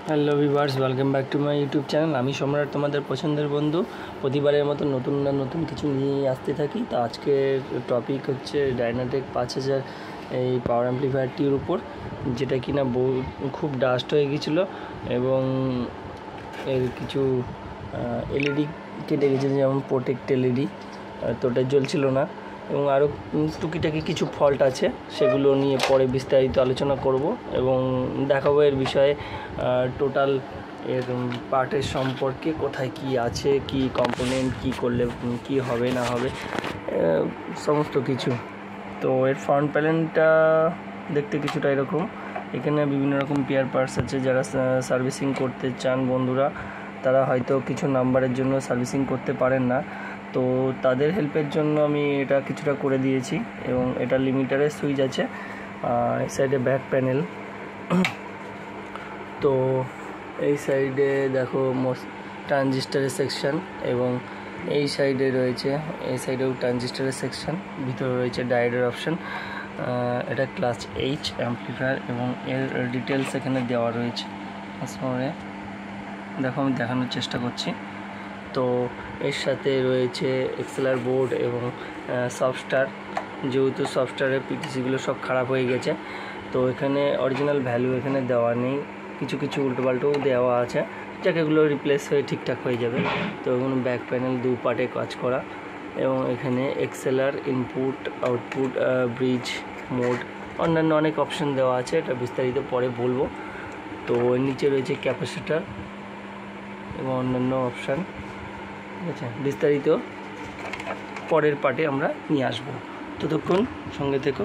Hello viewers, welcome back to my YouTube channel. আমি সম্রাট, তোমাদের পছন্দের বন্ধু। প্রতিবারের মতো নতুন কিছু নিয়ে আসতে থাকি। তো আজকের টপিক হচ্ছে ডায়নাটেক 5000 এই পাওয়ার অ্যাম্প্লিফায়ারটির উপর, যেটা কিনা খুব ডাস্ট হয়ে গিয়েছিলো এবং এর কিছু এলইডি কেটে গেছিলো, যেমন প্রোটেক্ট এলইডি, তো ওটা জ্বলছিল না এবং আরও টুকিটাকি কিছু ফল্ট আছে, সেগুলো নিয়ে পরে বিস্তারিত আলোচনা করব এবং দেখাবো এর বিষয়ে টোটাল এর পার্টের সম্পর্কে, কোথায় কি আছে, কি কম্পোনেন্ট, কি করলে কি হবে না হবে, সমস্ত কিছু। তো এর ফ্রন্ট প্যানেলটা দেখতে কিছুটা এরকম। এখানে বিভিন্ন রকম পেয়ার পার্টস আছে। যারা সার্ভিসিং করতে চান বন্ধুরা, তারা হয়তো কিছু নাম্বারের জন্য সার্ভিসিং করতে পারেন না, তো তাদের হেল্পের জন্য আমি এটা কিছুটা করে দিয়েছি। এবং এটা লিমিটারের সুইচ আছে, এই সাইডে ব্যাক প্যানেল। তো এই সাইডে দেখো ট্রানজিস্টারের সেকশন, এবং এই সাইডে রয়েছে, এই সাইডেও ট্রানজিস্টারের সেকশন, ভিতরে রয়েছে ডায়োডের অপশান। এটা ক্লাস এইচ অ্যাম্প্লিফায়ার এবং এর ডিটেলস এখানে দেওয়া রয়েছে। আসলে দেখো, আমি দেখানোর চেষ্টা করছি। তো এর সাথে রয়েছে এক্সেলার বোর্ড এবং সফটওয়্যার। যেহেতু সফটওয়্যারের পিটিসিগুলো সব খারাপ হয়ে গেছে, তো এখানে অরিজিনাল ভ্যালু এখানে দেওয়া নেই, কিছু উল্টোপাল্টাও দেওয়া আছে, যাকে এগুলো রিপ্লেস হয়ে ঠিকঠাক হয়ে যাবে। তো এগুলো ব্যাক প্যানেল দু পার্টে কাজ করা, এবং এখানে এক্সেলার ইনপুট, আউটপুট, ব্রিজ, মোড, অন্যান্য অনেক অপশান দেওয়া আছে, এটা বিস্তারিত পরে বলবো। তো এর নিচে রয়েছে ক্যাপাসিটার এবং অন্যান্য অপশান। ঠিক আছে, বিস্তারিত পরের পার্টে আমরা নিয়ে আসবো। ততক্ষণ সঙ্গে থেকো।